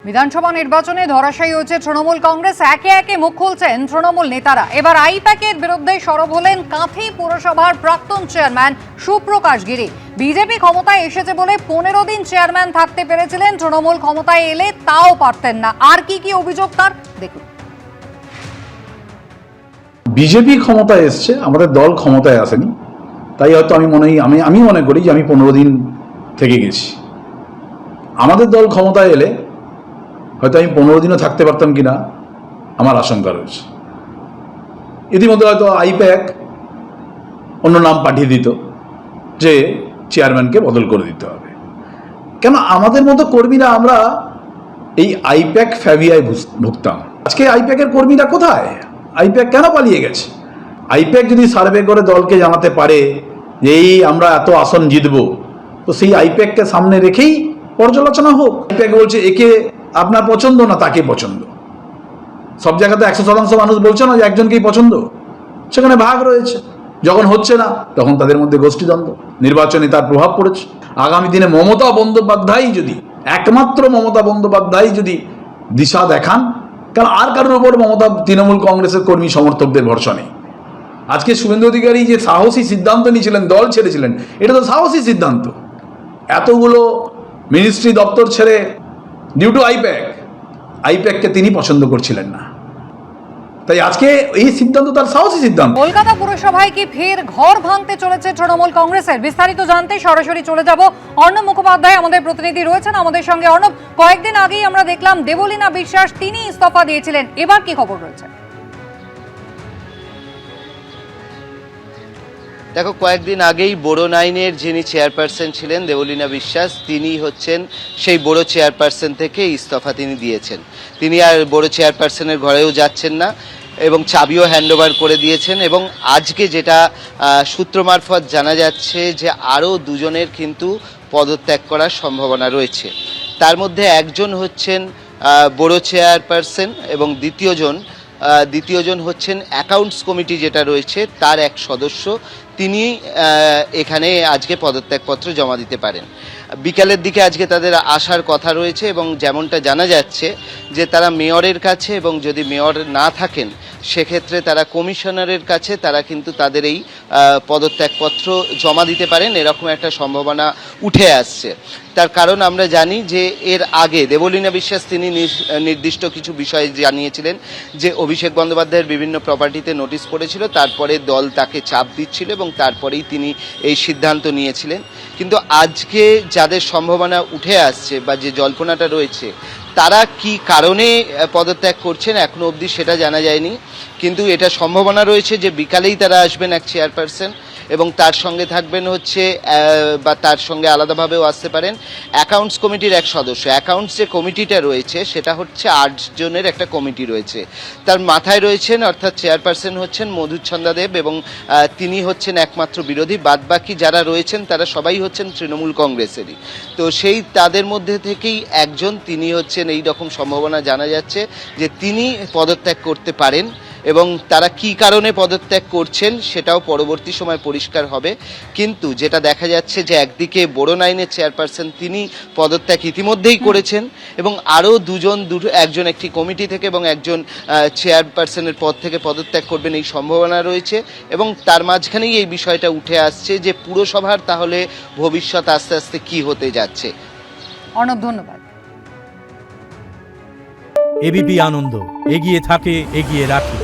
বিধানসভা নির্বাচনে ধরাশায়ী হয়েছে তৃণমূল কংগ্রেস। একে একে মুখ খুলছেন তৃণমূল নেতারা। এবার আইপ্যাকের বিরুদ্ধে সরব হলেন কাঁথি পুরসভার প্রাক্তন চেয়ারম্যান সুপ্রকাশ গিরি। বিজেপি ক্ষমতায় এসেছে বলে 15 দিন চেয়ারম্যান থাকতে পেরেছিলেন, তৃণমূল ক্ষমতায় এলে তাও পারতেন না। আর কি কি অভিযোগ তার, দেখুন। বিজেপি ক্ষমতায় এসছে, আমাদের দল ক্ষমতায় আসেনি, তাই হয়তো আমি মনে করি যে আমি 15 দিন থেকে গেছি। আমাদের দল ক্ষমতায় এলে হয়তো আমি 15 দিনও থাকতে পারতাম কিনা আমার আশঙ্কা রয়েছে। ইতিমধ্যে হয়তো আইপ্যাক অন্য নাম পাঠিয়ে দিত যে চেয়ারম্যানকে বদল করে দিতে হবে। কেন আমাদের মতো কর্মীরা আমরা এই আইপ্যাক ফ্যাভিয়ায় ভুগতাম। আজকে আইপ্যাকের কর্মীরা কোথায়? আইপ্যাক কেন পালিয়ে গেছে? আইপ্যাক যদি সার্ভে করে দলকে জানাতে পারে যে এই আমরা এত আসন জিতব, তো সেই আইপ্যাককে সামনে রেখেই পর্যালোচনা হোক। আইপ্যাক বলছে একে আপনার পছন্দ না তাকে পছন্দ। সব জায়গাতে 100% মানুষ বলছে না যে একজনকেই পছন্দ, সেখানে ভাগ রয়েছে। যখন হচ্ছে না তখন তাদের মধ্যে গোষ্ঠীদ্বন্দ্ব, নির্বাচনে তার প্রভাব পড়েছে। আগামী দিনে মমতা বন্দ্যোপাধ্যায় যদি, একমাত্র মমতা বন্দ্যোপাধ্যায় যদি দিশা দেখান, কারণ আর কারোর উপর মমতা তৃণমূল কংগ্রেসের কর্মী সমর্থকদের ভরসা নেই। আজকে শুভেন্দু অধিকারী যে সাহসী সিদ্ধান্ত নিয়েছিলেন, দল ছেড়েছিলেন, এটা তো সাহসী সিদ্ধান্ত। এতগুলো মিনিস্ট্রি দপ্তর ছেড়ে ডিউ টু আইপ্যাককে তিনি পছন্দ করছিলেন না, তাই আজকে এই সিদ্ধান্ত তার সাহসী সিদ্ধান্ত। কলকাতা পুরসভায় কি ফের ঘর ভাঙতে চলেছে তৃণমূল কংগ্রেসের? বিস্তারিত জানতে সরাসরি চলে যাব। অর্ণব মুখোপাধ্যায় আমাদের প্রতিনিধি রয়েছেন আমাদের সঙ্গে। অর্ণব, কয়েকদিন আগেই আমরা দেখলাম দেবলীনা বিশ্বাস তিনি ইস্তফা দিয়েছিলেন, এবার কি খবর রয়েছে? দেখো, কয়েকদিন আগেই বোরো নাইনের যিনি চেয়ারপারসন ছিলেন দেবলীনা বিশ্বাস, তিনি হচ্ছেন সেই বোরো চেয়ারপারসন থেকে ইস্তফা তিনি দিয়েছেন। তিনি আর বোরো চেয়ারপারসনের ঘরেও যাচ্ছেন না এবং চাবিও হ্যান্ডওভার করে দিয়েছেন। এবং আজকে যেটা সূত্র মারফত জানা যাচ্ছে যে আরও দুজনের কিন্তু পদত্যাগ করার সম্ভাবনা রয়েছে। তার মধ্যে একজন হচ্ছেন বোরো চেয়ারপারসন এবং দ্বিতীয়জন হচ্ছেন অ্যাকাউন্টস কমিটি যেটা রয়েছে তার এক সদস্য। তিনি এখানে আজকে পদত্যাগপত্র জমা দিতে পারেন। বিকালের দিকে আজকে তাদের আসার কথা রয়েছে এবং যেমনটা জানা যাচ্ছে যে তারা মেয়রের কাছে, এবং যদি মেয়র না থাকেন সেক্ষেত্রে তারা কমিশনারের কাছে তারা কিন্তু তাদের এই পদত্যাগপত্র জমা দিতে পারেন, এরকম একটা সম্ভাবনা উঠে আসছে। তার কারণ আমরা জানি যে এর আগে দেবলীনা বিশ্বাস তিনি নির্দিষ্ট কিছু বিষয় জানিয়েছিলেন যে অভিষেক বন্দ্যোপাধ্যায়ের বিভিন্ন প্রপার্টিতে নোটিশ পড়েছিল, তারপরে দল তাকে চাপ দিচ্ছিল এবং তারপরেই তিনি এই সিদ্ধান্ত নিয়েছিলেন। কিন্তু আজকে যাদের সম্ভাবনা উঠে আসছে বা যে জল্পনাটা রয়েছে, তারা কি কারণে পদত্যাগ করছেন এখনো অবধি সেটা জানা যায়নি। কিন্তু এটা সম্ভাবনা রয়েছে যে বিকালেই তারা আসবেন এক চেয়ারপারসন, এবং তার সঙ্গে থাকবেন হচ্ছে বা তার সঙ্গে আলাদাভাবেও আসতে পারেন অ্যাকাউন্টস কমিটির এক সদস্য। অ্যাকাউন্টস যে কমিটিটা রয়েছে সেটা হচ্ছে 8 জনের একটা কমিটি রয়েছে। তার মাথায় রয়েছেন, অর্থাৎ চেয়ারপারসন হচ্ছেন মধুচ্ছন্দা দেব, এবং তিনি হচ্ছেন একমাত্র বিরোধী। বাদবাকি যারা রয়েছেন তারা সবাই হচ্ছেন তৃণমূল কংগ্রেসেরই। তো সেই তাদের মধ্যে থেকেই একজন তিনি হচ্ছেন, এই রকম সম্ভাবনা জানা যাচ্ছে যে তিনি পদত্যাগ করতে পারেন। এবং তারা কি কারণে পদত্যাগ করছেন সেটাও পরবর্তী সময় পরিষ্কার হবে। কিন্তু যেটা দেখা যাচ্ছে যে একদিকে বোরো নাইনের চেয়ারপারসন তিনি পদত্যাগ ইতিমধ্যেই করেছেন, এবং আরও একজন একটি কমিটি থেকে এবং একজন চেয়ারপারসনের পদ থেকে পদত্যাগ করবেন এই সম্ভাবনা রয়েছে। এবং তার মাঝখানেই এই বিষয়টা উঠে আসছে যে পুরসভার তাহলে ভবিষ্যৎ আস্তে আস্তে কি হতে যাচ্ছে। অর্ণব, ধন্যবাদ। এবিপি আনন্দ, এগিয়ে থাকে, এগিয়ে রাখে।